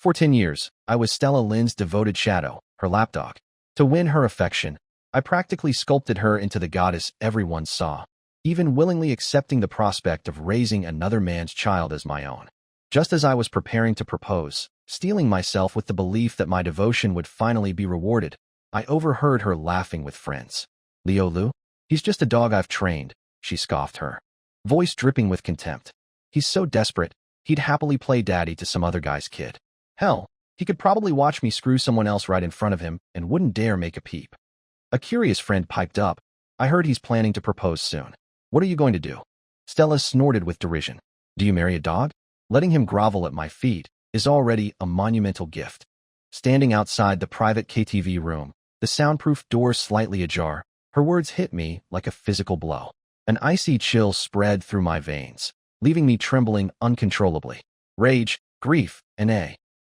For 10 years, I was Stella Lin's devoted shadow, her lapdog. To win her affection, I practically sculpted her into the goddess everyone saw, even willingly accepting the prospect of raising another man's child as my own. Just as I was preparing to propose, steeling myself with the belief that my devotion would finally be rewarded, I overheard her laughing with friends. Leo Lu? He's just a dog I've trained, she scoffed, her voice dripping with contempt. He's so desperate, he'd happily play daddy to some other guy's kid. Hell, he could probably watch me screw someone else right in front of him and wouldn't dare make a peep. A curious friend piped up. I heard he's planning to propose soon. What are you going to do? Stella snorted with derision. Do you marry a dog? Letting him grovel at my feet is already a monumental gift. Standing outside the private KTV room, the soundproof door slightly ajar, her words hit me like a physical blow. An icy chill spread through my veins, leaving me trembling uncontrollably. Rage, grief, and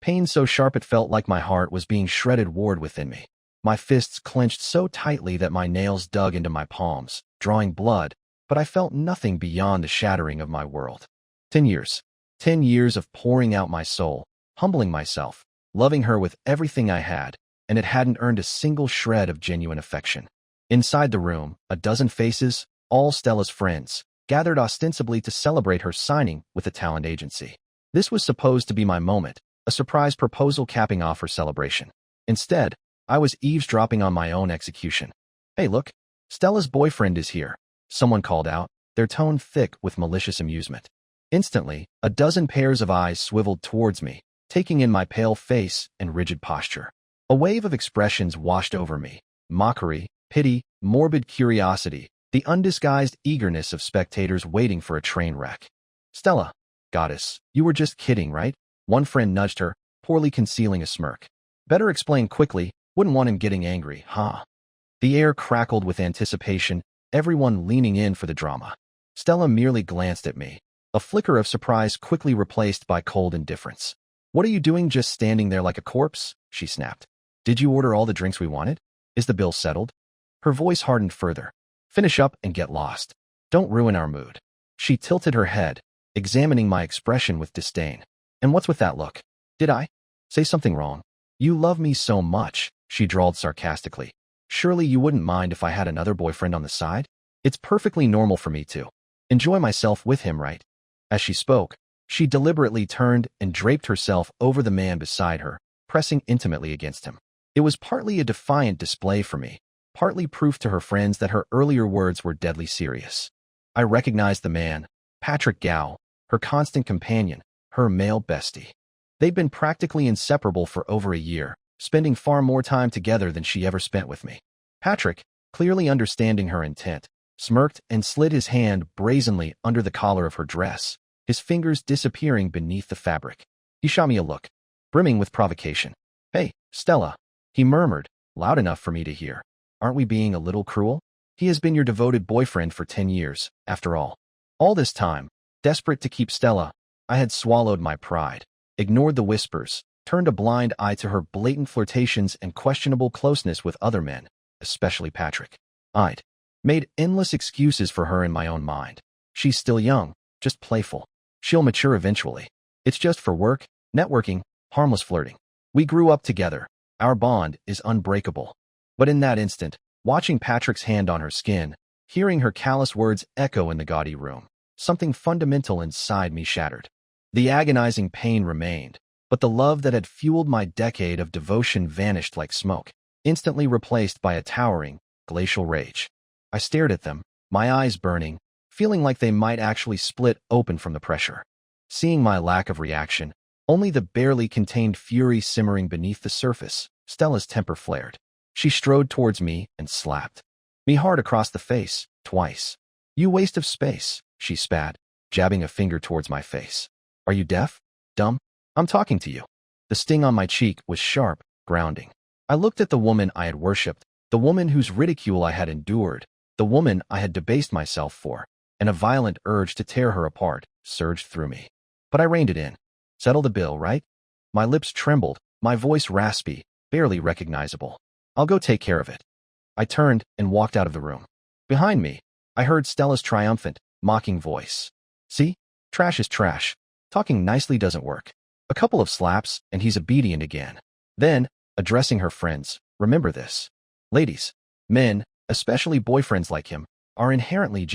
pain so sharp it felt like my heart was being shredded ward within me. My fists clenched so tightly that my nails dug into my palms, drawing blood, but I felt nothing beyond the shattering of my world. 10 years. 10 years of pouring out my soul, humbling myself, loving her with everything I had, and it hadn't earned a single shred of genuine affection. Inside the room, a dozen faces, all Stella's friends, gathered ostensibly to celebrate her signing with a talent agency. This was supposed to be my moment, a surprise proposal capping off her celebration. Instead, I was eavesdropping on my own execution. Hey look, Stella's boyfriend is here, someone called out, their tone thick with malicious amusement. Instantly, a dozen pairs of eyes swiveled towards me, taking in my pale face and rigid posture. A wave of expressions washed over me. Mockery, pity, morbid curiosity, the undisguised eagerness of spectators waiting for a train wreck. Stella, goddess, you were just kidding, right? One friend nudged her, poorly concealing a smirk. Better explain quickly, wouldn't want him getting angry, huh? The air crackled with anticipation, everyone leaning in for the drama. Stella merely glanced at me, a flicker of surprise quickly replaced by cold indifference. What are you doing just standing there like a corpse? She snapped. Did you order all the drinks we wanted? Is the bill settled? Her voice hardened further. Finish up and get lost. Don't ruin our mood. She tilted her head, examining my expression with disdain. And what's with that look? Did I say something wrong? You love me so much, she drawled sarcastically. Surely you wouldn't mind if I had another boyfriend on the side? It's perfectly normal for me to enjoy myself with him, right? As she spoke, she deliberately turned and draped herself over the man beside her, pressing intimately against him. It was partly a defiant display for me, partly proof to her friends that her earlier words were deadly serious. I recognized the man, Patrick Gao, her constant companion, her male bestie. They'd been practically inseparable for over a year, spending far more time together than she ever spent with me. Patrick, clearly understanding her intent, smirked and slid his hand brazenly under the collar of her dress, his fingers disappearing beneath the fabric. He shot me a look, brimming with provocation. Hey, Stella, he murmured, loud enough for me to hear. Aren't we being a little cruel? He has been your devoted boyfriend for 10 years, after all. All this time, desperate to keep Stella, I had swallowed my pride, ignored the whispers, turned a blind eye to her blatant flirtations and questionable closeness with other men, especially Patrick. I'd made endless excuses for her in my own mind. She's still young, just playful. She'll mature eventually. It's just for work, networking, harmless flirting. We grew up together. Our bond is unbreakable. But in that instant, watching Patrick's hand on her skin, hearing her callous words echo in the gaudy room, something fundamental inside me shattered. The agonizing pain remained, but the love that had fueled my decade of devotion vanished like smoke, instantly replaced by a towering, glacial rage. I stared at them, my eyes burning, feeling like they might actually split open from the pressure. Seeing my lack of reaction, only the barely contained fury simmering beneath the surface, Stella's temper flared. She strode towards me and slapped me hard across the face, twice. You waste of space, she spat, jabbing a finger towards my face. Are you deaf? Dumb? I'm talking to you. The sting on my cheek was sharp, grounding. I looked at the woman I had worshipped, the woman whose ridicule I had endured, the woman I had debased myself for, and a violent urge to tear her apart surged through me. But I reined it in. Settle the bill, right? My lips trembled, my voice raspy, barely recognizable. I'll go take care of it. I turned and walked out of the room. Behind me, I heard Stella's triumphant, mocking voice. See? Trash is trash. Talking nicely doesn't work. A couple of slaps, and he's obedient again. Then, addressing her friends, remember this. Ladies, men, especially boyfriends like him, are inherently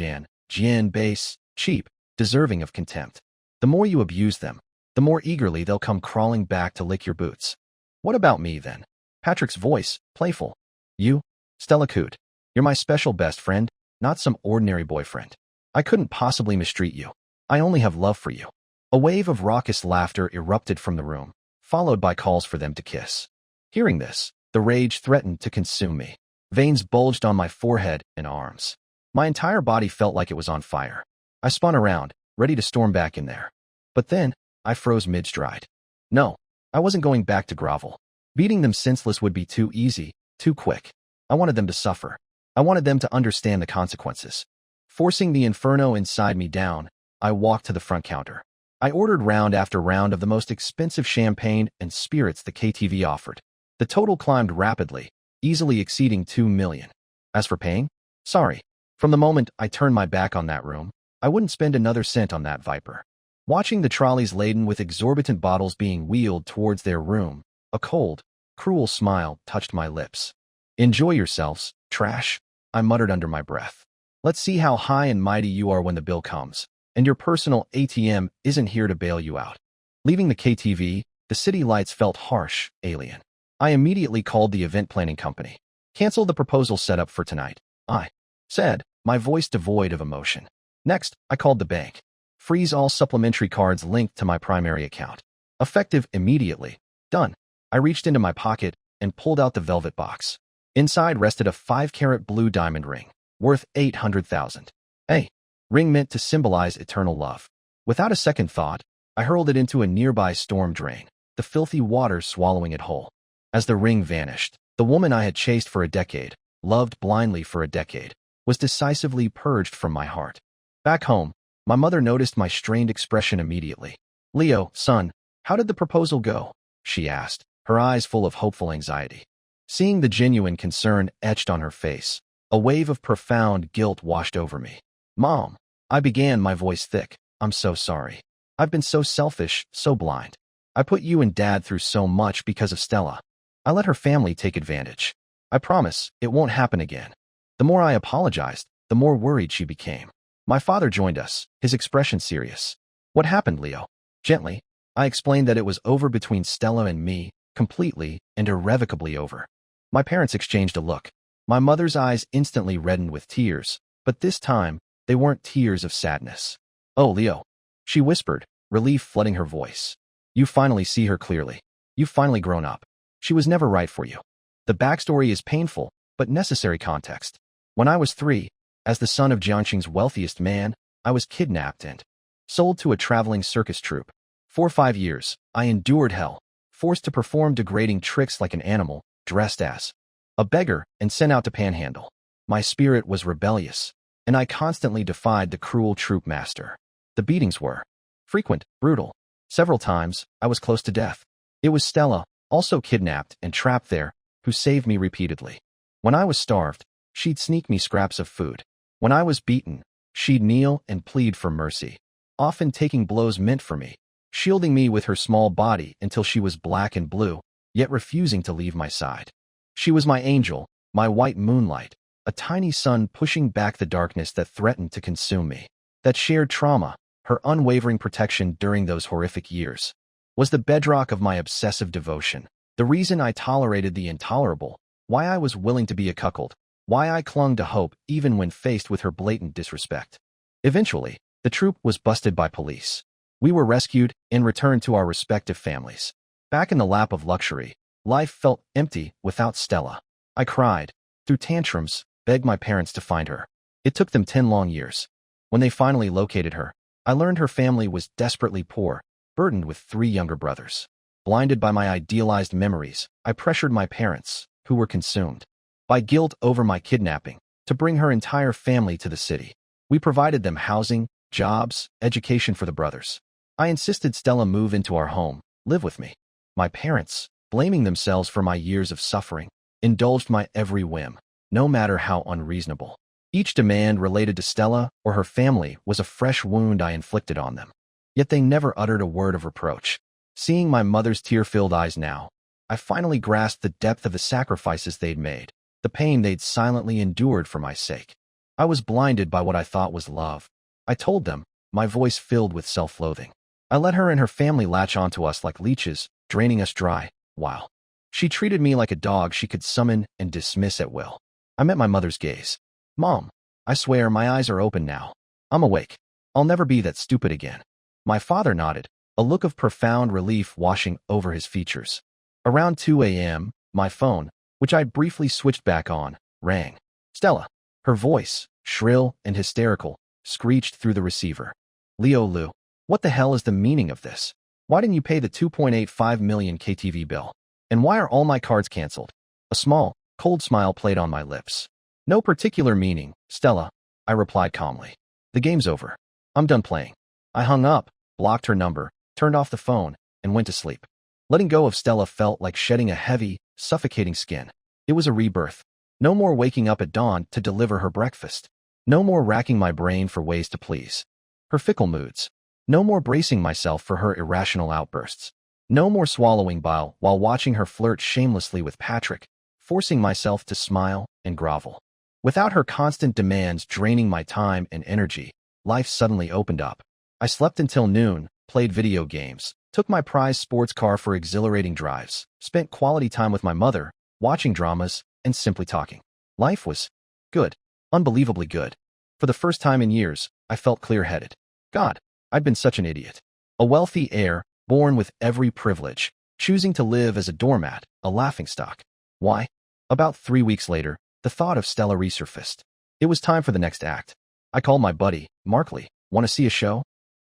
base, cheap, deserving of contempt. The more you abuse them, the more eagerly they'll come crawling back to lick your boots. What about me, then? Patrick's voice, playful. You, Stella Coot, you're my special best friend, not some ordinary boyfriend. I couldn't possibly mistreat you. I only have love for you. A wave of raucous laughter erupted from the room, followed by calls for them to kiss. Hearing this, the rage threatened to consume me. Veins bulged on my forehead and arms. My entire body felt like it was on fire. I spun around, ready to storm back in there. But then, I froze mid-stride. No, I wasn't going back to grovel. Beating them senseless would be too easy, too quick. I wanted them to suffer. I wanted them to understand the consequences. Forcing the inferno inside me down, I walked to the front counter. I ordered round after round of the most expensive champagne and spirits the KTV offered. The total climbed rapidly, easily exceeding $2 million. As for paying? Sorry. From the moment I turned my back on that room, I wouldn't spend another cent on that viper. Watching the trolleys laden with exorbitant bottles being wheeled towards their room, a cold, cruel smile touched my lips. Enjoy yourselves, trash, I muttered under my breath. Let's see how high and mighty you are when the bill comes, and your personal ATM isn't here to bail you out. Leaving the KTV, the city lights felt harsh, alien. I immediately called the event planning company. Cancel the proposal set up for tonight, I said, my voice devoid of emotion. Next, I called the bank. Freeze all supplementary cards linked to my primary account. Effective immediately. Done. I reached into my pocket and pulled out the velvet box. Inside rested a 5-carat blue diamond ring, worth $800,000. A ring meant to symbolize eternal love. Without a second thought, I hurled it into a nearby storm drain, the filthy waters swallowing it whole. As the ring vanished, the woman I had chased for a decade, loved blindly for a decade, was decisively purged from my heart. Back home, my mother noticed my strained expression immediately. Leo, son, how did the proposal go? She asked, her eyes full of hopeful anxiety. Seeing the genuine concern etched on her face, a wave of profound guilt washed over me. Mom, I began, my voice thick. I'm so sorry. I've been so selfish, so blind. I put you and Dad through so much because of Stella. I let her family take advantage. I promise it won't happen again. The more I apologized, the more worried she became. My father joined us, his expression serious. What happened, Leo? Gently, I explained that it was over between Stella and me, completely and irrevocably over. My parents exchanged a look. My mother's eyes instantly reddened with tears, but this time, they weren't tears of sadness. Oh, Leo, she whispered, relief flooding her voice. You finally see her clearly. You've finally grown up. She was never right for you. The backstory is painful, but necessary context. When I was 3, as the son of Jiangxing's wealthiest man, I was kidnapped and sold to a traveling circus troupe. For 5 years, I endured hell, forced to perform degrading tricks like an animal, dressed as a beggar, and sent out to panhandle. My spirit was rebellious, and I constantly defied the cruel troop master. The beatings were frequent, brutal. Several times, I was close to death. It was Stella, also kidnapped and trapped there, who saved me repeatedly. When I was starved, she'd sneak me scraps of food. When I was beaten, she'd kneel and plead for mercy, often taking blows meant for me, shielding me with her small body until she was black and blue, yet refusing to leave my side. She was my angel, my white moonlight, a tiny sun pushing back the darkness that threatened to consume me. That shared trauma, her unwavering protection during those horrific years, was the bedrock of my obsessive devotion, the reason I tolerated the intolerable, why I was willing to be a cuckold, why I clung to hope even when faced with her blatant disrespect. Eventually, the troupe was busted by police. We were rescued and returned to our respective families. Back in the lap of luxury, life felt empty without Stella. I cried, threw tantrums, begged my parents to find her. It took them 10 long years. When they finally located her, I learned her family was desperately poor, burdened with 3 younger brothers. Blinded by my idealized memories, I pressured my parents, who were consumed by guilt over my kidnapping, to bring her entire family to the city. We provided them housing, jobs, education for the brothers. I insisted Stella move into our home, live with me. My parents, blaming themselves for my years of suffering, indulged my every whim, no matter how unreasonable. Each demand related to Stella or her family was a fresh wound I inflicted on them. Yet they never uttered a word of reproach. Seeing my mother's tear-filled eyes now, I finally grasped the depth of the sacrifices they'd made, the pain they'd silently endured for my sake. I was blinded by what I thought was love. I told them, my voice filled with self-loathing. I let her and her family latch onto us like leeches, draining us dry, while she treated me like a dog she could summon and dismiss at will. I met my mother's gaze. Mom, I swear my eyes are open now. I'm awake. I'll never be that stupid again. My father nodded, a look of profound relief washing over his features. Around 2 a.m., my phone, which I'd briefly switched back on, rang. Stella. Her voice, shrill and hysterical, screeched through the receiver. Leo Lu, what the hell is the meaning of this? Why didn't you pay the 2.85 million KTV bill? And why are all my cards canceled? A small, cold smile played on my lips. No particular meaning, Stella, I replied calmly. The game's over. I'm done playing. I hung up, blocked her number, turned off the phone, and went to sleep. Letting go of Stella felt like shedding a heavy, suffocating skin. It was a rebirth. No more waking up at dawn to deliver her breakfast. No more racking my brain for ways to please her fickle moods. No more bracing myself for her irrational outbursts. No more swallowing bile while watching her flirt shamelessly with Patrick, forcing myself to smile and grovel. Without her constant demands draining my time and energy, life suddenly opened up. I slept until noon, played video games, took my prized sports car for exhilarating drives, spent quality time with my mother, watching dramas, and simply talking. Life was good, unbelievably good. For the first time in years, I felt clear-headed. God, I'd been such an idiot. A wealthy heir, born with every privilege, choosing to live as a doormat, a laughingstock. Why? About 3 weeks later, the thought of Stella resurfaced. It was time for the next act. I called my buddy, Mark Lee. Want to see a show?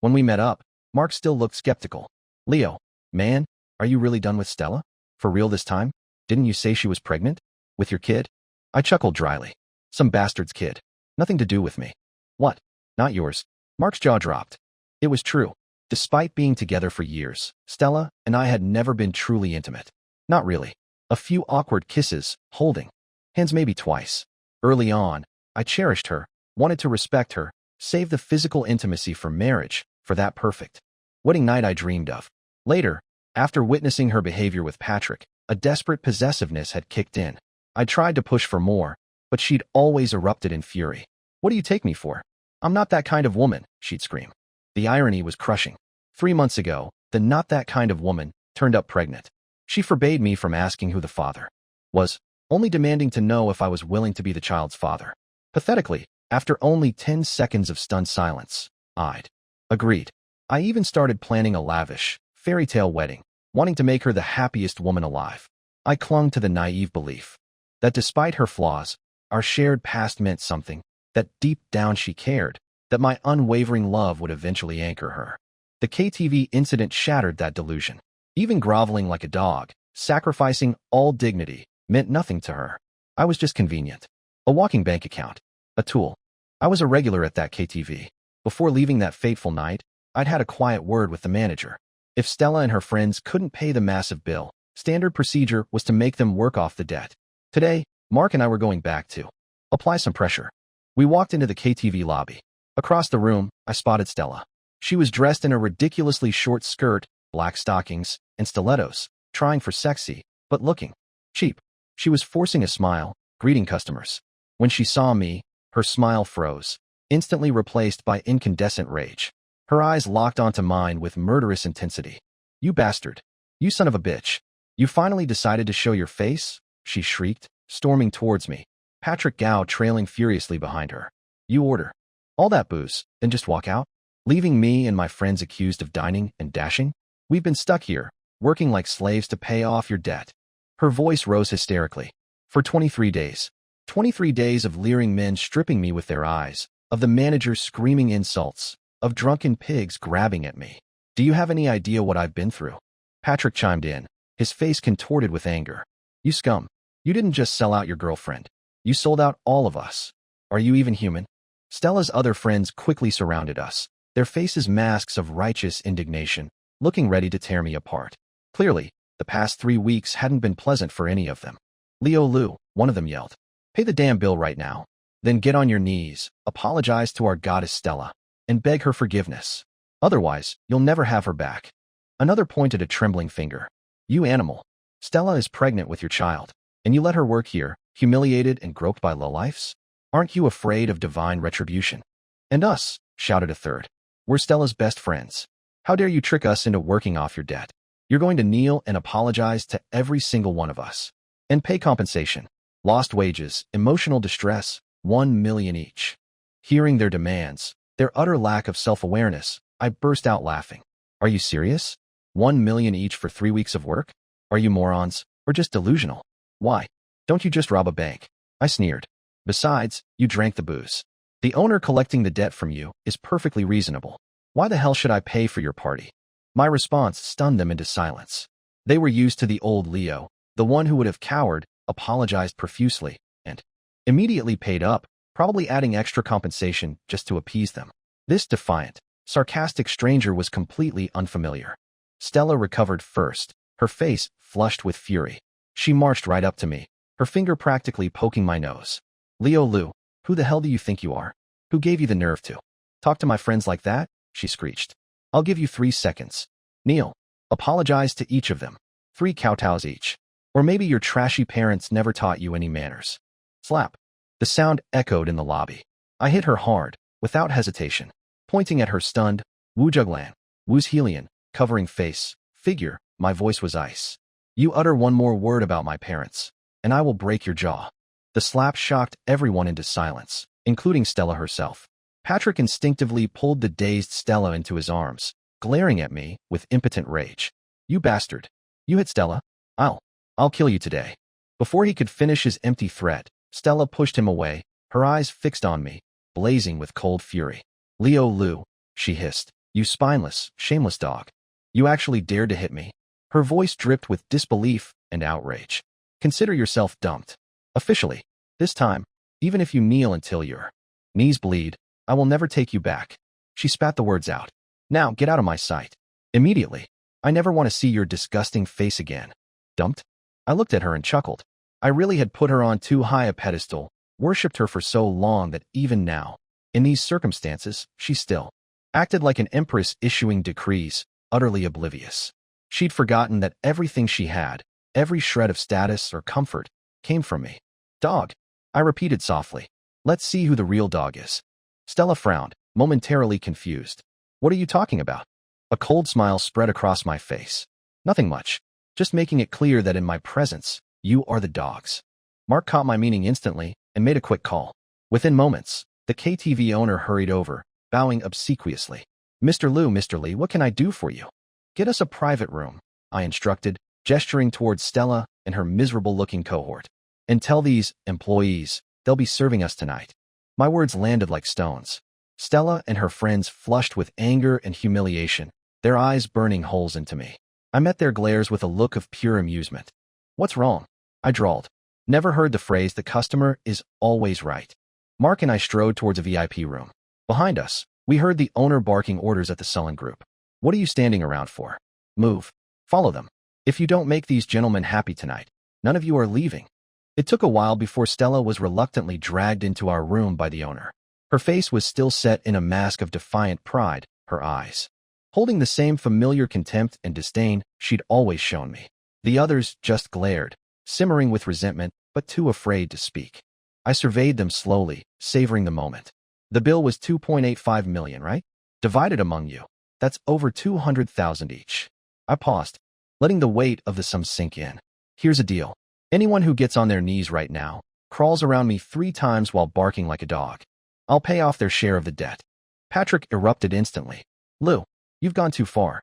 When we met up, Mark still looked skeptical. Leo, man, are you really done with Stella? For real this time? Didn't you say she was pregnant? With your kid? I chuckled dryly. Some bastard's kid. Nothing to do with me. What? Not yours. Mark's jaw dropped. It was true. Despite being together for years, Stella and I had never been truly intimate. Not really. A few awkward kisses, holding hands maybe twice. Early on, I cherished her, wanted to respect her, save the physical intimacy for marriage, for that perfect wedding night I dreamed of. Later, after witnessing her behavior with Patrick, a desperate possessiveness had kicked in. I tried to push for more, but she'd always erupted in fury. What do you take me for? I'm not that kind of woman, she'd scream. The irony was crushing. 3 months ago, the not that kind of woman turned up pregnant. She forbade me from asking who the father was, only demanding to know if I was willing to be the child's father. Pathetically, after only 10 seconds of stunned silence, I'd agreed. I even started planning a lavish, fairy tale wedding, wanting to make her the happiest woman alive. I clung to the naive belief that despite her flaws, our shared past meant something, that deep down she cared, that my unwavering love would eventually anchor her. The KTV incident shattered that delusion. Even groveling like a dog, sacrificing all dignity, meant nothing to her. I was just convenient. A walking bank account. A tool. I was a regular at that KTV. Before leaving that fateful night, I'd had a quiet word with the manager. If Stella and her friends couldn't pay the massive bill, standard procedure was to make them work off the debt. Today, Mark and I were going back to apply some pressure. We walked into the KTV lobby. Across the room, I spotted Stella. She was dressed in a ridiculously short skirt, black stockings, and stilettos, trying for sexy, but looking cheap. She was forcing a smile, greeting customers. When she saw me, her smile froze, instantly replaced by incandescent rage. Her eyes locked onto mine with murderous intensity. You bastard. You son of a bitch. You finally decided to show your face? She shrieked, storming towards me, Patrick Gao trailing furiously behind her. You order all that booze, then just walk out? Leaving me and my friends accused of dining and dashing? We've been stuck here, working like slaves to pay off your debt. Her voice rose hysterically. For 23 days. 23 days of leering men stripping me with their eyes, of the manager screaming insults, of drunken pigs grabbing at me. Do you have any idea what I've been through? Patrick chimed in, his face contorted with anger. You scum. You didn't just sell out your girlfriend. You sold out all of us. Are you even human? Stella's other friends quickly surrounded us, their faces masks of righteous indignation, looking ready to tear me apart. Clearly, the past 3 weeks hadn't been pleasant for any of them. Leo Lu, one of them yelled. Pay the damn bill right now. Then get on your knees, apologize to our goddess Stella, and beg her forgiveness. Otherwise, you'll never have her back. Another pointed a trembling finger. You animal. Stella is pregnant with your child, and you let her work here, humiliated and groped by lowlifes? Aren't you afraid of divine retribution? And us, shouted a third. We're Stella's best friends. How dare you trick us into working off your debt? You're going to kneel and apologize to every single one of us. And pay compensation. Lost wages, emotional distress, 1 million each. Hearing their demands, their utter lack of self-awareness, I burst out laughing. Are you serious? 1 million each for 3 weeks of work? Are you morons, or just delusional? Why? Don't you just rob a bank? I sneered. Besides, you drank the booze. The owner collecting the debt from you is perfectly reasonable. Why the hell should I pay for your party? My response stunned them into silence. They were used to the old Leo, the one who would have cowered, apologized profusely, and immediately paid up, probably adding extra compensation just to appease them. This defiant, sarcastic stranger was completely unfamiliar. Stella recovered first, her face flushed with fury. She marched right up to me, her finger practically poking my nose. Leo Lu, who the hell do you think you are? Who gave you the nerve to talk to my friends like that? She screeched. I'll give you 3 seconds. Kneel. Apologize to each of them. 3 kowtows each. Or maybe your trashy parents never taught you any manners. Slap. The sound echoed in the lobby. I hit her hard, without hesitation, pointing at her stunned, Wujuglan, Wuzhelian, covering face, figure. My voice was ice. You utter one more word about my parents, and I will break your jaw. The slap shocked everyone into silence, including Stella herself. Patrick instinctively pulled the dazed Stella into his arms, glaring at me with impotent rage. You bastard. You hit Stella? I'll kill you today. Before he could finish his empty threat, Stella pushed him away, her eyes fixed on me, blazing with cold fury. Leo Lu, she hissed. You spineless, shameless dog. You actually dared to hit me? Her voice dripped with disbelief and outrage. Consider yourself dumped. Officially. This time, even if you kneel until your knees bleed, I will never take you back. She spat the words out. Now get out of my sight. Immediately. I never want to see your disgusting face again. Dumped? I looked at her and chuckled. I really had put her on too high a pedestal, worshipped her for so long that even now, in these circumstances, she still acted like an empress issuing decrees, utterly oblivious. She'd forgotten that everything she had, every shred of status or comfort, came from me. Dog, I repeated softly. Let's see who the real dog is. Stella frowned, momentarily confused. What are you talking about? A cold smile spread across my face. Nothing much. Just making it clear that in my presence, you are the dogs. Mark caught my meaning instantly and made a quick call. Within moments, the KTV owner hurried over, bowing obsequiously. Mr. Lee, what can I do for you? Get us a private room, I instructed, gesturing towards Stella and her miserable-looking cohort. And tell these employees they'll be serving us tonight. My words landed like stones. Stella and her friends flushed with anger and humiliation, their eyes burning holes into me. I met their glares with a look of pure amusement. What's wrong? I drawled. Never heard the phrase the customer is always right. Mark and I strode towards a VIP room. Behind us, we heard the owner barking orders at the sullen group. What are you standing around for? Move. Follow them. If you don't make these gentlemen happy tonight, none of you are leaving. It took a while before Stella was reluctantly dragged into our room by the owner. Her face was still set in a mask of defiant pride, her eyes holding the same familiar contempt and disdain she'd always shown me. The others just glared, simmering with resentment, but too afraid to speak. I surveyed them slowly, savoring the moment. The bill was 2.85 million, right? Divided among you. That's over 200,000 each. I paused, letting the weight of the sum sink in. Here's a deal. Anyone who gets on their knees right now, crawls around me 3 times while barking like a dog, I'll pay off their share of the debt. Patrick erupted instantly. Lou, you've gone too far.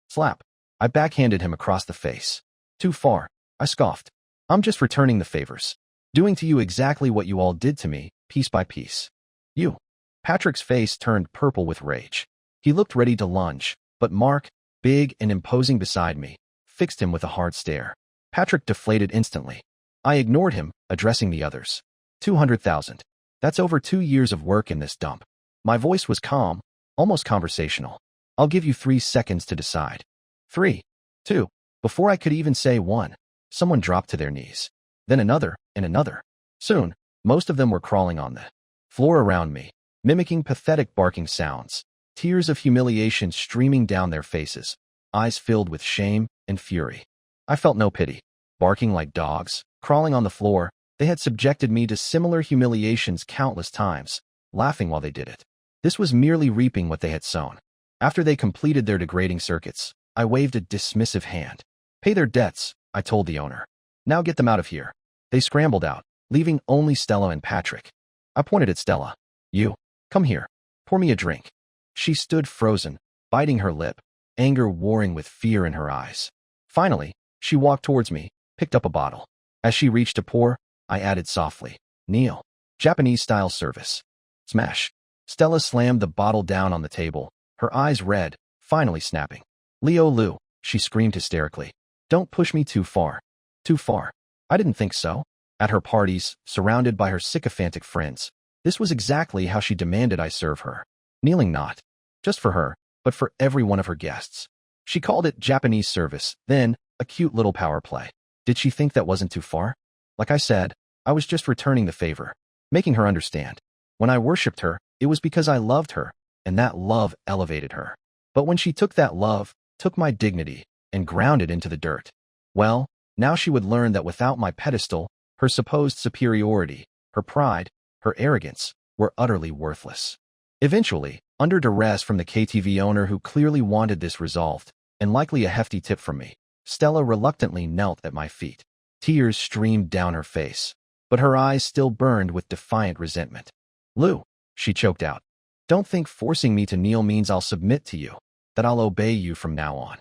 Slap. I backhanded him across the face. Too far, I scoffed. I'm just returning the favors. Doing to you exactly what you all did to me, piece by piece. You. Patrick's face turned purple with rage. He looked ready to lunge, but Mark, big and imposing beside me, fixed him with a hard stare. Patrick deflated instantly. I ignored him, addressing the others. 200,000. That's over 2 years of work in this dump. My voice was calm, almost conversational. I'll give you 3 seconds to decide. 3, 2. Before I could even say 1, someone dropped to their knees. Then another, and another. Soon, most of them were crawling on the floor around me, mimicking pathetic barking sounds, tears of humiliation streaming down their faces. eyes filled with shame and fury. I felt no pity. Barking like dogs, crawling on the floor, they had subjected me to similar humiliations countless times, laughing while they did it. This was merely reaping what they had sown. After they completed their degrading circuits, I waved a dismissive hand. Pay their debts, I told the owner. Now get them out of here. They scrambled out, leaving only Stella and Patrick. I pointed at Stella. You, come here. Pour me a drink. She stood frozen, biting her lip, anger warring with fear in her eyes. Finally, she walked towards me, picked up a bottle. As she reached to pour, I added softly, Kneel. Japanese-style service. Smash. Stella slammed the bottle down on the table, her eyes red, finally snapping. Leo Lu, she screamed hysterically. Don't push me too far. Too far. I didn't think so. At her parties, surrounded by her sycophantic friends, this was exactly how she demanded I serve her. Kneeling not just for her, but for every one of her guests. She called it Japanese service, then a cute little power play. Did she think that wasn't too far? Like I said, I was just returning the favor, making her understand. When I worshipped her, it was because I loved her, and that love elevated her. But when she took that love, took my dignity, and ground it into the dirt, well, now she would learn that without my pedestal, her supposed superiority, her pride, her arrogance, were utterly worthless. Eventually, under duress from the KTV owner who clearly wanted this resolved, and likely a hefty tip from me, Stella reluctantly knelt at my feet. Tears streamed down her face, but her eyes still burned with defiant resentment. Lou, she choked out, don't think forcing me to kneel means I'll submit to you, that I'll obey you from now on.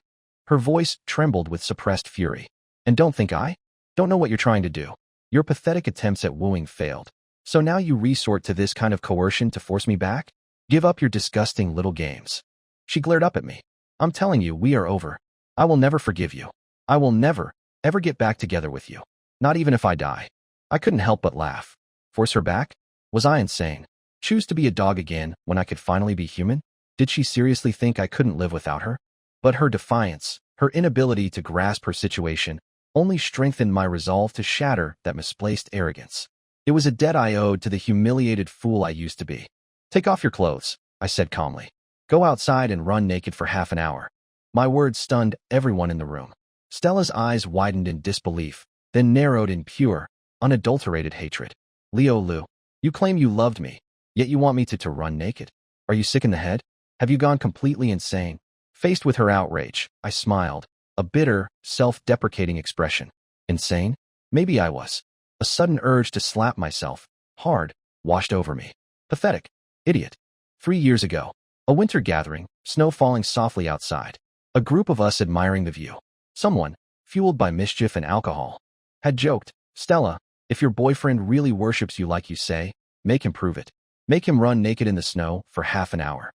Her voice trembled with suppressed fury. And don't think I don't know what you're trying to do. Your pathetic attempts at wooing failed. So now you resort to this kind of coercion to force me back? Give up your disgusting little games. She glared up at me. I'm telling you, we are over. I will never forgive you. I will never, ever get back together with you. Not even if I die. I couldn't help but laugh. Force her back? Was I insane? Choose to be a dog again when I could finally be human? Did she seriously think I couldn't live without her? But her defiance, her inability to grasp her situation, only strengthened my resolve to shatter that misplaced arrogance. It was a debt I owed to the humiliated fool I used to be. Take off your clothes, I said calmly. Go outside and run naked for half an hour. My words stunned everyone in the room. Stella's eyes widened in disbelief, then narrowed in pure, unadulterated hatred. Leo Lu, you claim you loved me, yet you want me to run naked? Are you sick in the head? Have you gone completely insane? Faced with her outrage, I smiled, a bitter, self-deprecating expression. Insane? Maybe I was. A sudden urge to slap myself, hard, washed over me. Pathetic. Idiot. 3 years ago, a winter gathering, snow falling softly outside. A group of us admiring the view. Someone, fueled by mischief and alcohol, had joked, Stella, if your boyfriend really worships you like you say, make him prove it. Make him run naked in the snow for half an hour.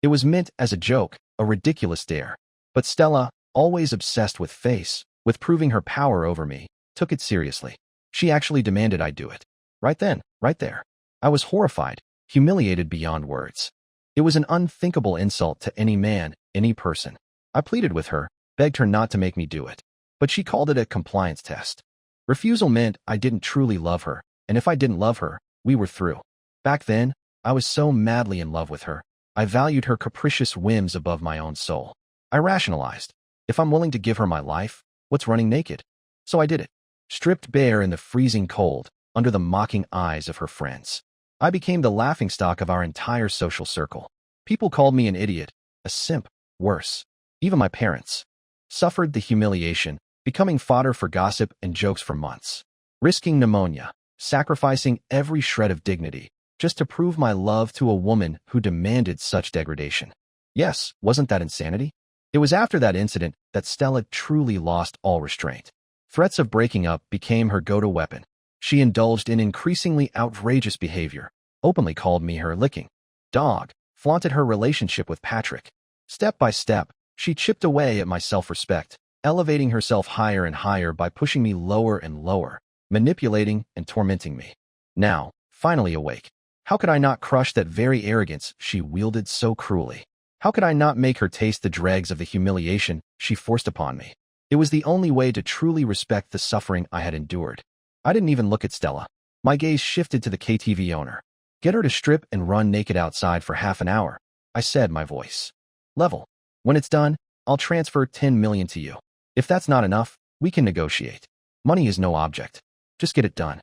It was meant as a joke, a ridiculous dare. But Stella, always obsessed with face, with proving her power over me, took it seriously. She actually demanded I do it. Right then, right there. I was horrified, humiliated beyond words. It was an unthinkable insult to any man, any person. I pleaded with her, begged her not to make me do it. But she called it a compliance test. Refusal meant I didn't truly love her, and if I didn't love her, we were through. Back then, I was so madly in love with her. I valued her capricious whims above my own soul. I rationalized. If I'm willing to give her my life, what's running naked? So I did it. Stripped bare in the freezing cold, under the mocking eyes of her friends. I became the laughingstock of our entire social circle. People called me an idiot, a simp, worse. Even my parents suffered the humiliation, becoming fodder for gossip and jokes for months. Risking pneumonia, sacrificing every shred of dignity, just to prove my love to a woman who demanded such degradation. Yes, wasn't that insanity? It was after that incident that Stella truly lost all restraint. Threats of breaking up became her go-to weapon. She indulged in increasingly outrageous behavior, openly called me her licking dog, flaunted her relationship with Patrick. Step by step, she chipped away at my self-respect, elevating herself higher and higher by pushing me lower and lower, manipulating and tormenting me. Now, finally awake, how could I not crush that very arrogance she wielded so cruelly? How could I not make her taste the dregs of the humiliation she forced upon me? It was the only way to truly respect the suffering I had endured. I didn't even look at Stella. My gaze shifted to the KTV owner. Get her to strip and run naked outside for half an hour, I said, my voice level. When it's done, I'll transfer 10 million to you. If that's not enough, we can negotiate. Money is no object. Just get it done.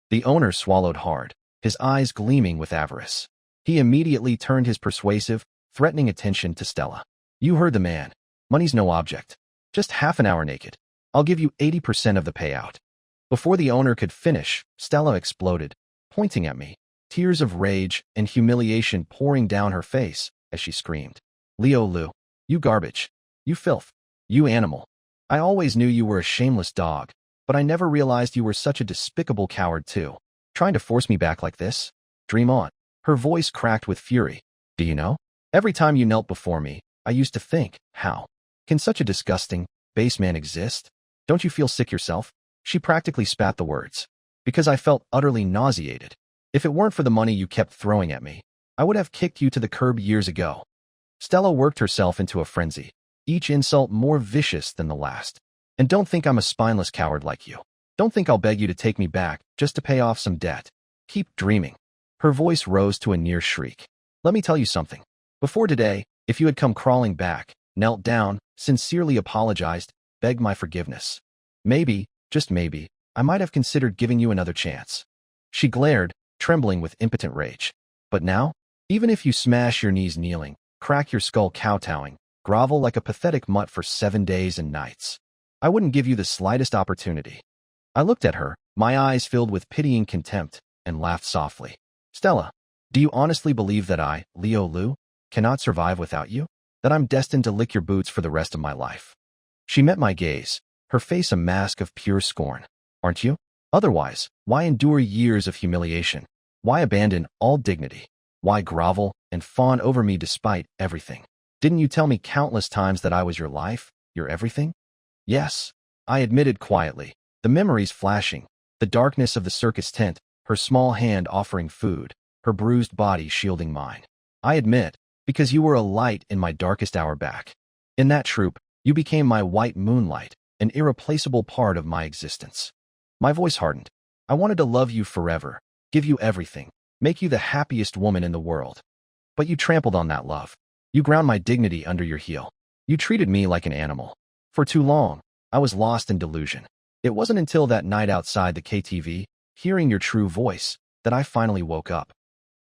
The owner swallowed hard, his eyes gleaming with avarice. He immediately turned his persuasive, threatening attention to Stella. You heard the man. Money's no object. Just half an hour naked. I'll give you 80% of the payout. Before the owner could finish, Stella exploded, pointing at me, tears of rage and humiliation pouring down her face as she screamed. Leo Lu, you garbage. You filth. You animal. I always knew you were a shameless dog, but I never realized you were such a despicable coward too. Trying to force me back like this? Dream on. Her voice cracked with fury. Do you know? Every time you knelt before me, I used to think, how can such a disgusting, base man exist? Don't you feel sick yourself? She practically spat the words. Because I felt utterly nauseated. If it weren't for the money you kept throwing at me, I would have kicked you to the curb years ago. Stella worked herself into a frenzy, each insult more vicious than the last. And don't think I'm a spineless coward like you. Don't think I'll beg you to take me back just to pay off some debt. Keep dreaming. Her voice rose to a near shriek. Let me tell you something. Before today, if you had come crawling back, knelt down, sincerely apologized, begged my forgiveness, maybe, just maybe, I might have considered giving you another chance. She glared, trembling with impotent rage. But now, even if you smash your knees kneeling, crack your skull kowtowing, grovel like a pathetic mutt for 7 days and nights, I wouldn't give you the slightest opportunity. I looked at her, my eyes filled with pitying contempt, and laughed softly. Stella, do you honestly believe that I, Leo Lu, cannot survive without you? That I'm destined to lick your boots for the rest of my life? She met my gaze, her face a mask of pure scorn. Aren't you? Otherwise, why endure years of humiliation? Why abandon all dignity? Why grovel and fawn over me despite everything? Didn't you tell me countless times that I was your life, your everything? Yes, I admitted quietly, the memories flashing, the darkness of the circus tent, her small hand offering food, her bruised body shielding mine. I admit, because you were a light in my darkest hour back. In that troupe, you became my white moonlight, an irreplaceable part of my existence. My voice hardened. I wanted to love you forever, give you everything, make you the happiest woman in the world. But you trampled on that love. You ground my dignity under your heel. You treated me like an animal. For too long, I was lost in delusion. It wasn't until that night outside the KTV, hearing your true voice, that I finally woke up.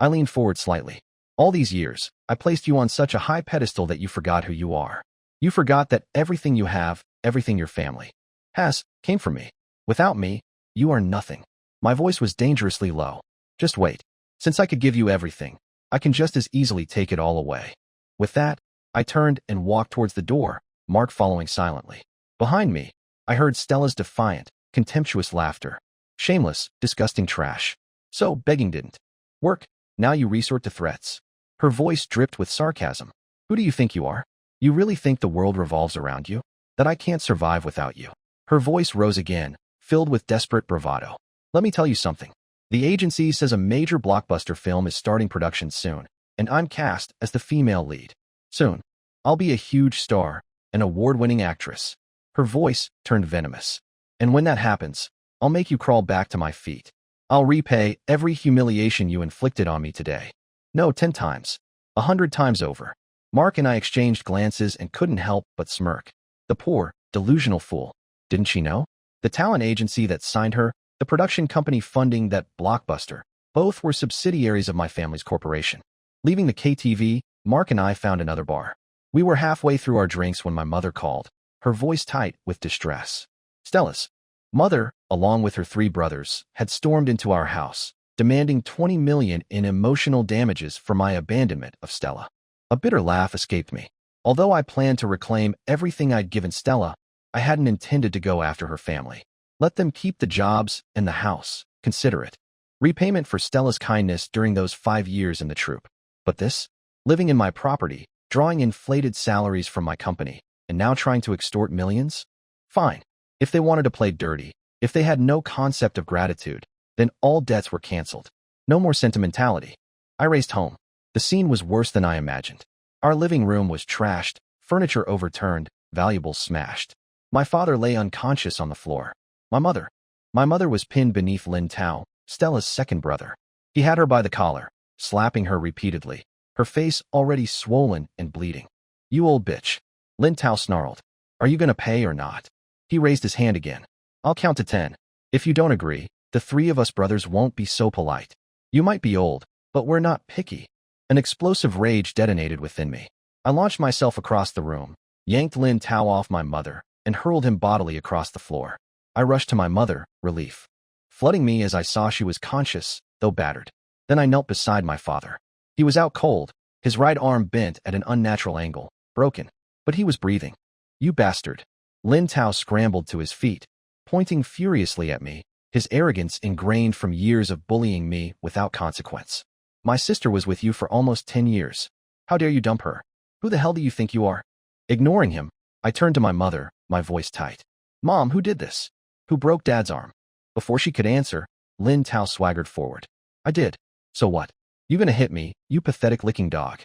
I leaned forward slightly. All these years, I placed you on such a high pedestal that you forgot who you are. You forgot that everything you have, everything your family has, came from me. Without me, you are nothing. My voice was dangerously low. Just wait. Since I could give you everything, I can just as easily take it all away. With that, I turned and walked towards the door, Mark following silently. Behind me, I heard Stella's defiant, contemptuous laughter. Shameless, disgusting trash. So, begging didn't work. Now you resort to threats. Her voice dripped with sarcasm. Who do you think you are? You really think the world revolves around you? That I can't survive without you? Her voice rose again, filled with desperate bravado. Let me tell you something. The agency says a major blockbuster film is starting production soon, and I'm cast as the female lead. Soon, I'll be a huge star, an award-winning actress. Her voice turned venomous. And when that happens, I'll make you crawl back to my feet. I'll repay every humiliation you inflicted on me today. No, 10 times. 100 times over. Mark and I exchanged glances and couldn't help but smirk. The poor, delusional fool. Didn't she know? The talent agency that signed her, the production company funding that blockbuster, both were subsidiaries of my family's corporation. Leaving the KTV, Mark and I found another bar. We were halfway through our drinks when my mother called, her voice tight with distress. Stella's mother, along with her 3 brothers, had stormed into our house, demanding 20 million in emotional damages for my abandonment of Stella. A bitter laugh escaped me. Although I planned to reclaim everything I'd given Stella, I hadn't intended to go after her family. Let them keep the jobs and the house. Consider it repayment for Stella's kindness during those 5 years in the troupe. But this? Living in my property, drawing inflated salaries from my company, and now trying to extort millions? Fine. If they wanted to play dirty, if they had no concept of gratitude, then all debts were canceled. No more sentimentality. I raced home. The scene was worse than I imagined. Our living room was trashed, furniture overturned, valuables smashed. My father lay unconscious on the floor. My mother was pinned beneath Lin Tao, Stella's second brother. He had her by the collar, slapping her repeatedly, her face already swollen and bleeding. You old bitch. Lin Tao snarled. Are you gonna pay or not? He raised his hand again. I'll count to 10. If you don't agree, the three of us brothers won't be so polite. You might be old, but we're not picky. An explosive rage detonated within me. I launched myself across the room, yanked Lin Tao off my mother, and hurled him bodily across the floor. I rushed to my mother, relief flooding me as I saw she was conscious, though battered. Then I knelt beside my father. He was out cold, his right arm bent at an unnatural angle, broken, but he was breathing. You bastard. Lin Tao scrambled to his feet, pointing furiously at me, his arrogance ingrained from years of bullying me without consequence. My sister was with you for almost 10 years. How dare you dump her? Who the hell do you think you are? Ignoring him, I turned to my mother, my voice tight. Mom, who did this? Who broke Dad's arm? Before she could answer, Lin Tao swaggered forward. I did. So what? You gonna hit me, you pathetic licking dog?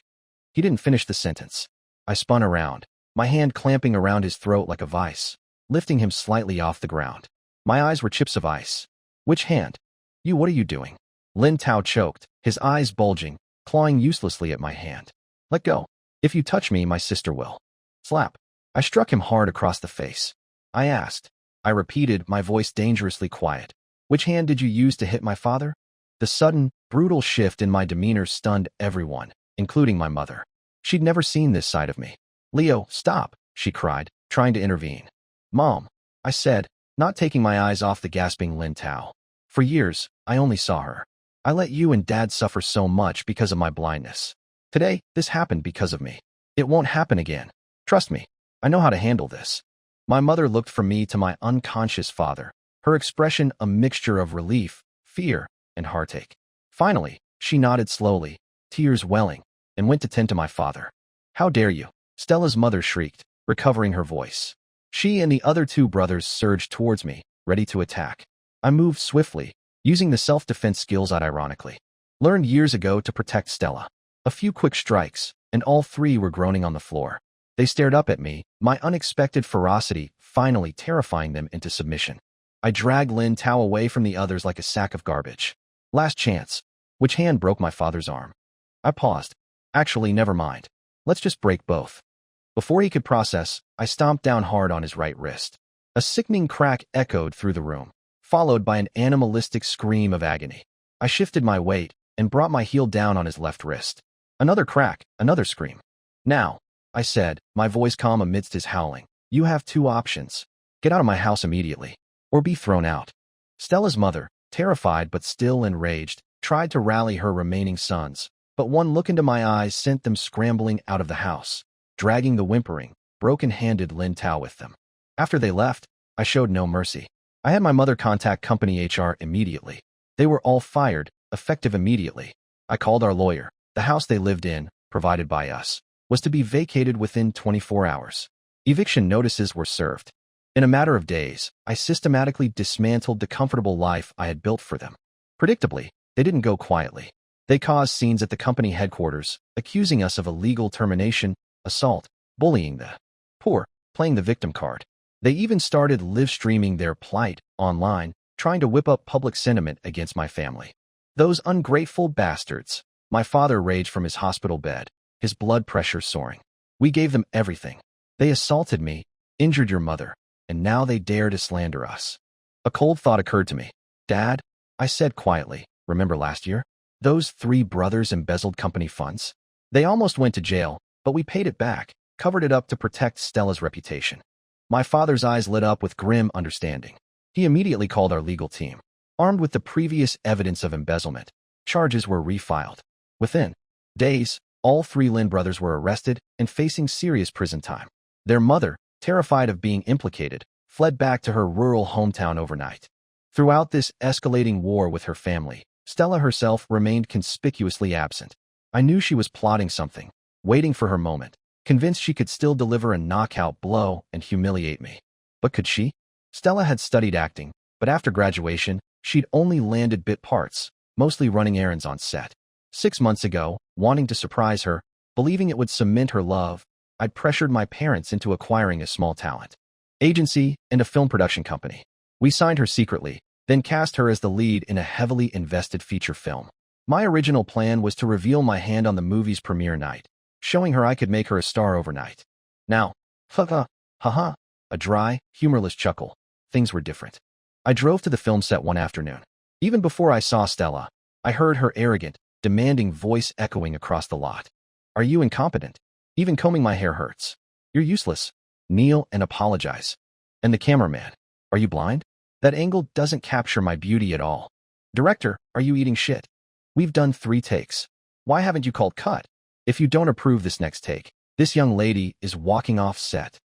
He didn't finish the sentence. I spun around, my hand clamping around his throat like a vice, lifting him slightly off the ground. My eyes were chips of ice. Which hand? You, what are you doing? Lin Tao choked, his eyes bulging, clawing uselessly at my hand. Let go. If you touch me, my sister will. Slap. I struck him hard across the face. I asked. I repeated, my voice dangerously quiet. Which hand did you use to hit my father? The sudden, brutal shift in my demeanor stunned everyone, including my mother. She'd never seen this side of me. Leo, stop, she cried, trying to intervene. Mom, I said, not taking my eyes off the gasping Lin Tao. For years, I only saw her. I let you and Dad suffer so much because of my blindness. Today, this happened because of me. It won't happen again. Trust me, I know how to handle this. My mother looked from me to my unconscious father, her expression a mixture of relief, fear, and heartache. Finally, she nodded slowly, tears welling, and went to tend to my father. How dare you? Stella's mother shrieked, recovering her voice. She and the other two brothers surged towards me, ready to attack. I moved swiftly, using the self-defense skills I'd ironically learned years ago to protect Stella. A few quick strikes, and all three were groaning on the floor. They stared up at me, my unexpected ferocity finally terrifying them into submission. I dragged Lin Tao away from the others like a sack of garbage. Last chance. Which hand broke my father's arm? I paused. Actually, never mind. Let's just break both. Before he could process, I stomped down hard on his right wrist. A sickening crack echoed through the room, followed by an animalistic scream of agony. I shifted my weight and brought my heel down on his left wrist. Another crack, another scream. Now, I said, my voice calm amidst his howling, you have two options. Get out of my house immediately, or be thrown out. Stella's mother, terrified but still enraged, tried to rally her remaining sons, but one look into my eyes sent them scrambling out of the house, dragging the whimpering, broken-handed Lin Tao with them. After they left, I showed no mercy. I had my mother contact company HR immediately. They were all fired, effective immediately. I called our lawyer. The house they lived in, provided by us, was to be vacated within 24 hours. Eviction notices were served. In a matter of days, I systematically dismantled the comfortable life I had built for them. Predictably, they didn't go quietly. They caused scenes at the company headquarters, accusing us of illegal termination, assault, bullying the poor, playing the victim card. They even started live-streaming their plight online, trying to whip up public sentiment against my family. Those ungrateful bastards. My father raged from his hospital bed, his blood pressure soaring. We gave them everything. They assaulted me, injured your mother, and now they dare to slander us. A cold thought occurred to me. Dad, I said quietly, remember last year? Those three brothers embezzled company funds? They almost went to jail, but we paid it back, covered it up to protect Stella's reputation. My father's eyes lit up with grim understanding. He immediately called our legal team. Armed with the previous evidence of embezzlement, charges were refiled. Within days, all three Lin brothers were arrested and facing serious prison time. Their mother, terrified of being implicated, fled back to her rural hometown overnight. Throughout this escalating war with her family, Stella herself remained conspicuously absent. I knew she was plotting something, waiting for her moment, convinced she could still deliver a knockout blow and humiliate me. But could she? Stella had studied acting, but after graduation, she'd only landed bit parts, mostly running errands on set. 6 months ago, wanting to surprise her, believing it would cement her love, I'd pressured my parents into acquiring a small talent agency and a film production company. We signed her secretly, then cast her as the lead in a heavily invested feature film. My original plan was to reveal my hand on the movie's premiere night, showing her I could make her a star overnight. Now, Haha, haha, a dry, humorless chuckle. Things were different. I drove to the film set one afternoon. Even before I saw Stella, I heard her arrogant, demanding voice echoing across the lot. Are you incompetent? Even combing my hair hurts. You're useless. Kneel and apologize. And the cameraman. Are you blind? That angle doesn't capture my beauty at all. Director, are you eating shit? We've done 3 takes. Why haven't you called cut? If you don't approve this next take, this young lady is walking off set.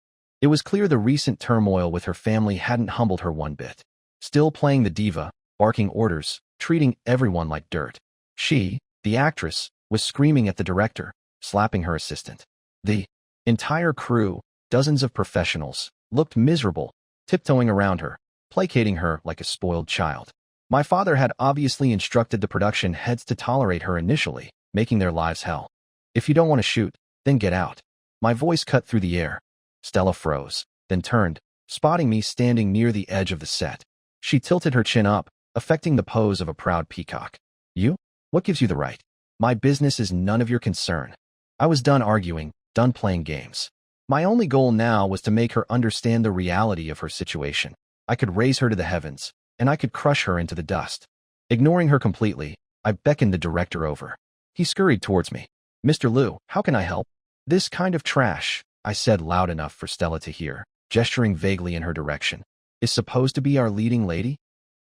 It was clear the recent turmoil with her family hadn't humbled her one bit. Still playing the diva, barking orders, treating everyone like dirt. She, the actress, was screaming at the director, slapping her assistant. The entire crew, dozens of professionals, looked miserable, tiptoeing around her, placating her like a spoiled child. My father had obviously instructed the production heads to tolerate her initially, making their lives hell. If you don't want to shoot, then get out. My voice cut through the air. Stella froze, then turned, spotting me standing near the edge of the set. She tilted her chin up, affecting the pose of a proud peacock. You? What gives you the right? My business is none of your concern. I was done arguing, done playing games. My only goal now was to make her understand the reality of her situation. I could raise her to the heavens, and I could crush her into the dust. Ignoring her completely, I beckoned the director over. He scurried towards me. Mr. Liu, how can I help? This kind of trash, I said loud enough for Stella to hear, gesturing vaguely in her direction, is supposed to be our leading lady?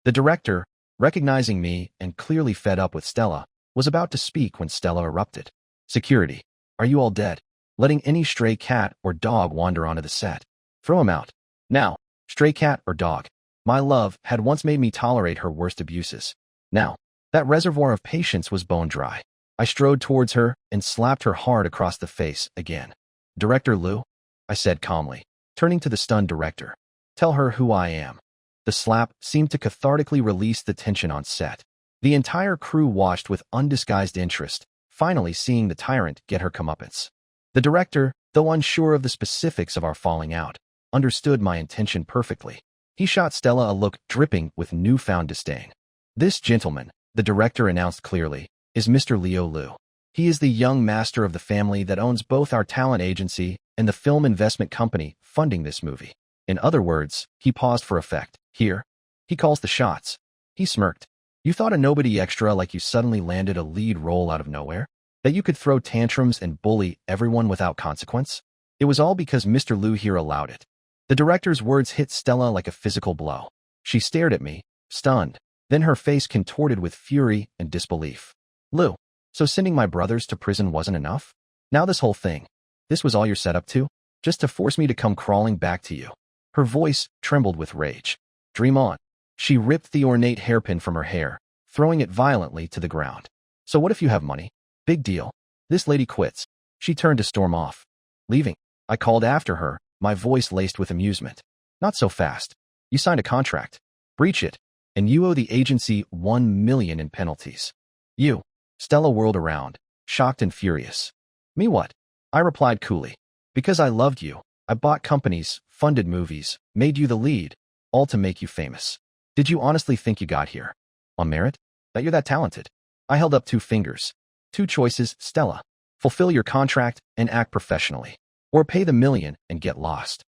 The director, recognizing me and clearly fed up with Stella, was about to speak when Stella erupted. Security, are you all dead? Letting any stray cat or dog wander onto the set. Throw him out. Now, stray cat or dog. My love had once made me tolerate her worst abuses. Now, that reservoir of patience was bone dry. I strode towards her and slapped her hard across the face again. Director Liu, I said calmly, turning to the stunned director. Tell her who I am. The slap seemed to cathartically release the tension on set. The entire crew watched with undisguised interest, finally seeing the tyrant get her comeuppance. The director, though unsure of the specifics of our falling out, understood my intention perfectly. He shot Stella a look dripping with newfound disdain. This gentleman, the director announced clearly, is Mr. Leo Liu. He is the young master of the family that owns both our talent agency and the film investment company funding this movie. In other words, he paused for effect. Here, he calls the shots. He smirked. You thought a nobody extra like you suddenly landed a lead role out of nowhere? That you could throw tantrums and bully everyone without consequence? It was all because Mr. Liu here allowed it. The director's words hit Stella like a physical blow. She stared at me, stunned, then her face contorted with fury and disbelief. Liu, so sending my brothers to prison wasn't enough? Now this whole thing, this was all you're set up to? Just to force me to come crawling back to you? Her voice trembled with rage. Dream on. She ripped the ornate hairpin from her hair, throwing it violently to the ground. So what if you have money? Big deal. This lady quits. She turned to storm off. Leaving. I called after her, my voice laced with amusement. Not so fast. You signed a contract. Breach it, and you owe the agency $1 million in penalties. You. Stella whirled around, shocked and furious. Me what? I replied coolly. Because I loved you. I bought companies, funded movies, made you the lead, all to make you famous. Did you honestly think you got here? On merit? That you're that talented? I held up 2 fingers. 2 choices, Stella. Fulfill your contract and act professionally. Or pay the $1 million and get lost.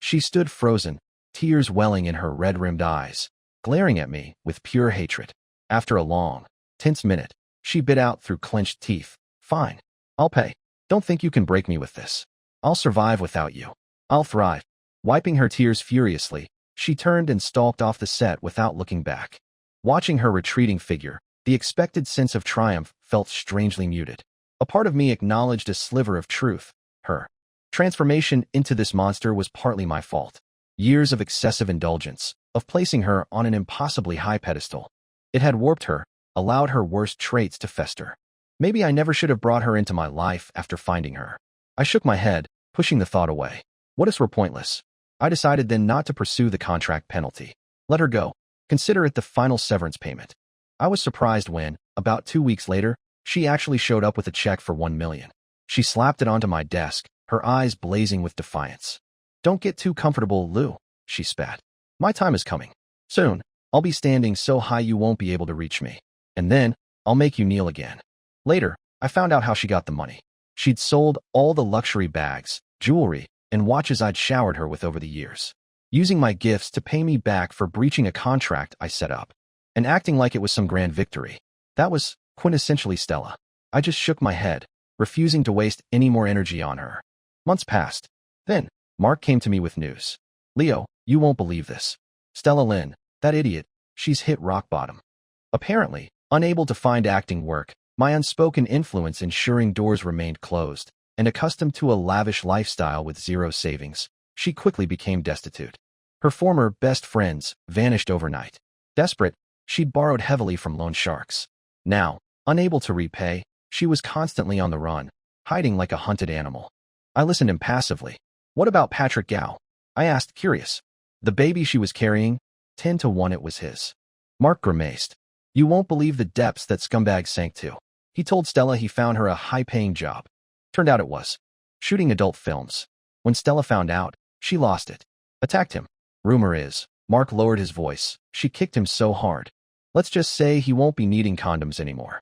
She stood frozen, tears welling in her red-rimmed eyes, glaring at me with pure hatred. After a long, tense minute, she bit out through clenched teeth. Fine. I'll pay. Don't think you can break me with this. I'll survive without you. I'll thrive. Wiping her tears furiously, she turned and stalked off the set without looking back. Watching her retreating figure, the expected sense of triumph felt strangely muted. A part of me acknowledged a sliver of truth. Her transformation into this monster was partly my fault. Years of excessive indulgence, of placing her on an impossibly high pedestal. It had warped her, allowed her worst traits to fester. Maybe I never should have brought her into my life after finding her. I shook my head, pushing the thought away. What ifs were pointless? I decided then not to pursue the contract penalty. Let her go. Consider it the final severance payment. I was surprised when, about 2 weeks later, she actually showed up with a check for $1 million. She slapped it onto my desk, her eyes blazing with defiance. Don't get too comfortable, Liu, she spat. My time is coming. Soon, I'll be standing so high you won't be able to reach me. And then, I'll make you kneel again. Later, I found out how she got the money. She'd sold all the luxury bags, jewelry, and watches I'd showered her with over the years, using my gifts to pay me back for breaching a contract I set up, and acting like it was some grand victory. That was quintessentially Stella. I just shook my head, refusing to waste any more energy on her. Months passed. Then, Mark came to me with news. Leo, you won't believe this. Stella Lin, that idiot, she's hit rock bottom. Apparently, unable to find acting work, my unspoken influence ensuring doors remained closed, and accustomed to a lavish lifestyle with zero savings, she quickly became destitute. Her former best friends vanished overnight. Desperate, she'd borrowed heavily from loan sharks. Now, unable to repay, she was constantly on the run, hiding like a hunted animal. I listened impassively. What about Patrick Gao? I asked, curious. The baby she was carrying, 10 to 1 it was his. Mark grimaced. You won't believe the depths that scumbag sank to. He told Stella he found her a high-paying job. Turned out it was shooting adult films. When Stella found out, she lost it. Attacked him. Rumor is, Mark lowered his voice. She kicked him so hard. Let's just say he won't be needing condoms anymore.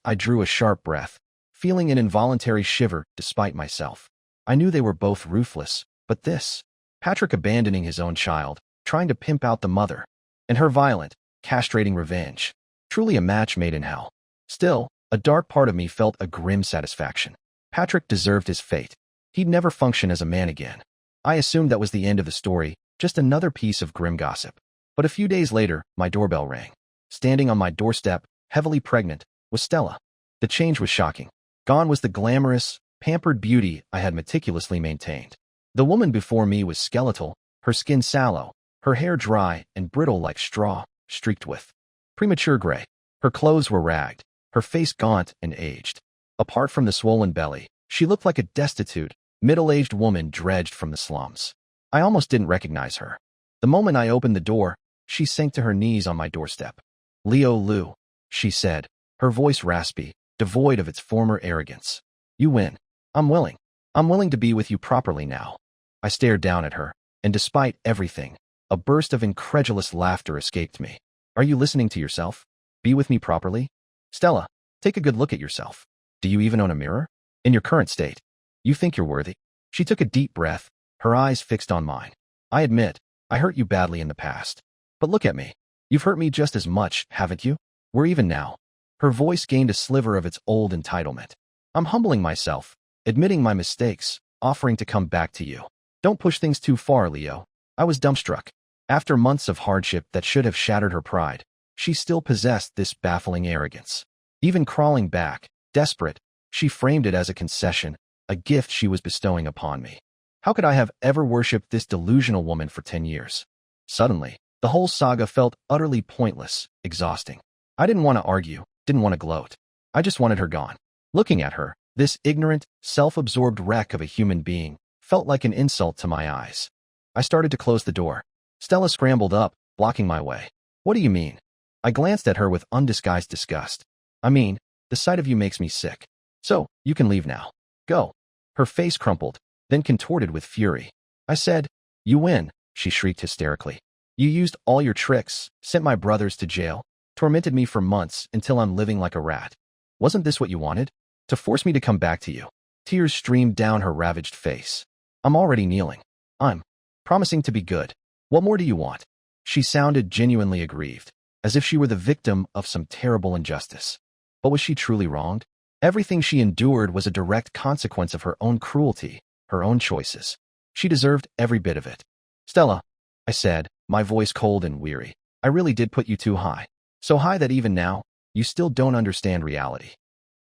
I drew a sharp breath, feeling an involuntary shiver despite myself. I knew they were both ruthless, but this, Patrick abandoning his own child, trying to pimp out the mother, and her violent, castrating revenge, truly a match made in hell. Still, a dark part of me felt a grim satisfaction. Patrick deserved his fate. He'd never function as a man again. I assumed that was the end of the story, just another piece of grim gossip. But a few days later, my doorbell rang. Standing on my doorstep, heavily pregnant, was Stella. The change was shocking. Gone was the glamorous, pampered beauty I had meticulously maintained. The woman before me was skeletal, her skin sallow, her hair dry and brittle like straw, streaked with premature gray. Her clothes were ragged, her face gaunt and aged. Apart from the swollen belly, she looked like a destitute, middle-aged woman dredged from the slums. I almost didn't recognize her. The moment I opened the door, she sank to her knees on my doorstep. Leo Lu, she said, her voice raspy, devoid of its former arrogance. You win. I'm willing. I'm willing to be with you properly now. I stared down at her, and despite everything, a burst of incredulous laughter escaped me. Are you listening to yourself? Be with me properly? Stella, take a good look at yourself. Do you even own a mirror? In your current state, you think you're worthy? She took a deep breath, her eyes fixed on mine. I admit, I hurt you badly in the past. But look at me. You've hurt me just as much, haven't you? We're even now. Her voice gained a sliver of its old entitlement. I'm humbling myself, admitting my mistakes, offering to come back to you. Don't push things too far, Leo. I was dumbstruck. After months of hardship that should have shattered her pride, she still possessed this baffling arrogance. Even crawling back, desperate, she framed it as a concession, a gift she was bestowing upon me. How could I have ever worshipped this delusional woman for 10 years? Suddenly, the whole saga felt utterly pointless, exhausting. I didn't want to argue, didn't want to gloat. I just wanted her gone. Looking at her, this ignorant, self-absorbed wreck of a human being, felt like an insult to my eyes. I started to close the door. Stella scrambled up, blocking my way. What do you mean? I glanced at her with undisguised disgust. I mean, the sight of you makes me sick. So, you can leave now. Go. Her face crumpled, then contorted with fury. I said, you win, she shrieked hysterically. You used all your tricks, sent my brothers to jail, tormented me for months until I'm living like a rat. Wasn't this what you wanted? To force me to come back to you. Tears streamed down her ravaged face. I'm already kneeling. I'm promising to be good. What more do you want? She sounded genuinely aggrieved, as if she were the victim of some terrible injustice. But was she truly wronged? Everything she endured was a direct consequence of her own cruelty, her own choices. She deserved every bit of it. Stella, I said, my voice cold and weary, I really did put you too high. So high that even now, you still don't understand reality.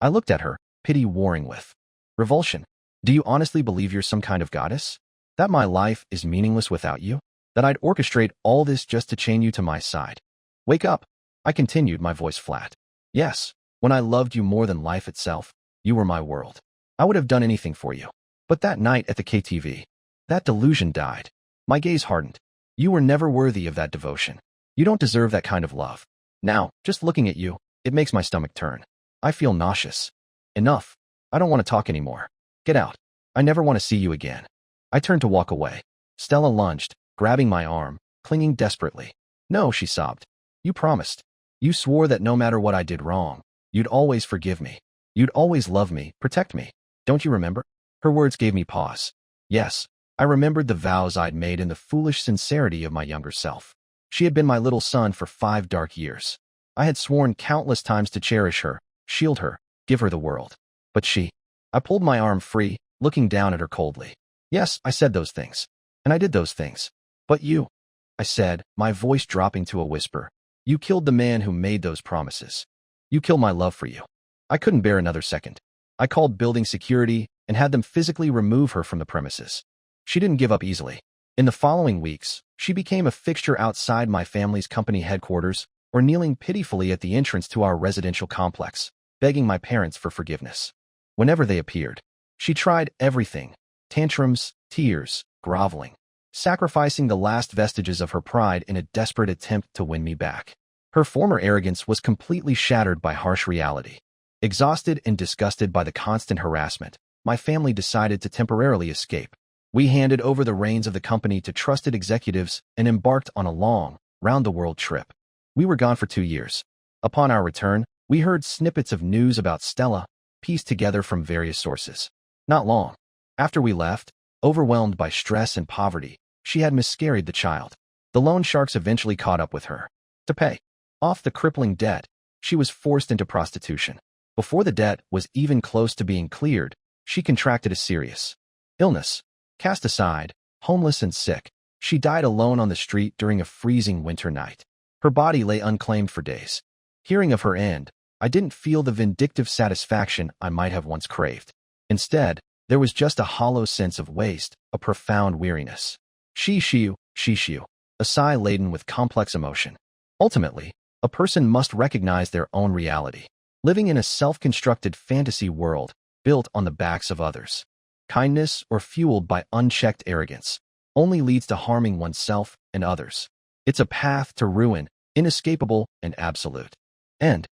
I looked at her, pity warring with revulsion. Do you honestly believe you're some kind of goddess? That my life is meaningless without you? That I'd orchestrate all this just to chain you to my side? Wake up, I continued, my voice flat. Yes, when I loved you more than life itself, you were my world. I would have done anything for you. But that night at the KTV, that delusion died. My gaze hardened. You were never worthy of that devotion. You don't deserve that kind of love. Now, just looking at you, it makes my stomach turn. I feel nauseous. Enough. I don't want to talk anymore. Get out. I never want to see you again. I turned to walk away. Stella lunged, grabbing my arm, clinging desperately. No, she sobbed. You promised. You swore that no matter what I did wrong, you'd always forgive me. You'd always love me, protect me. Don't you remember? Her words gave me pause. Yes, I remembered the vows I'd made and the foolish sincerity of my younger self. She had been my little son for 5 dark years. I had sworn countless times to cherish her, shield her, give her the world. But she... I pulled my arm free, looking down at her coldly. Yes, I said those things. And I did those things. But you, I said, my voice dropping to a whisper. You killed the man who made those promises. You killed my love for you. I couldn't bear another second. I called building security and had them physically remove her from the premises. She didn't give up easily. In the following weeks, she became a fixture outside my family's company headquarters or kneeling pitifully at the entrance to our residential complex, begging my parents for forgiveness. Whenever they appeared, she tried everything: tantrums, tears, groveling, sacrificing the last vestiges of her pride in a desperate attempt to win me back. Her former arrogance was completely shattered by harsh reality. Exhausted and disgusted by the constant harassment, my family decided to temporarily escape. We handed over the reins of the company to trusted executives and embarked on a long, round-the-world trip. We were gone for 2 years. Upon our return, we heard snippets of news about Stella, pieced together from various sources. Not long after we left, overwhelmed by stress and poverty, she had miscarried the child. The loan sharks eventually caught up with her. To pay off the crippling debt, she was forced into prostitution. Before the debt was even close to being cleared, she contracted a serious illness. Cast aside, homeless and sick, she died alone on the street during a freezing winter night. Her body lay unclaimed for days. Hearing of her end, I didn't feel the vindictive satisfaction I might have once craved. Instead, there was just a hollow sense of waste, a profound weariness. Shishiu, a sigh laden with complex emotion. Ultimately, a person must recognize their own reality. Living in a self-constructed fantasy world built on the backs of others. Kindness or fueled by unchecked arrogance only leads to harming oneself and others. It's a path to ruin, inescapable and absolute. End.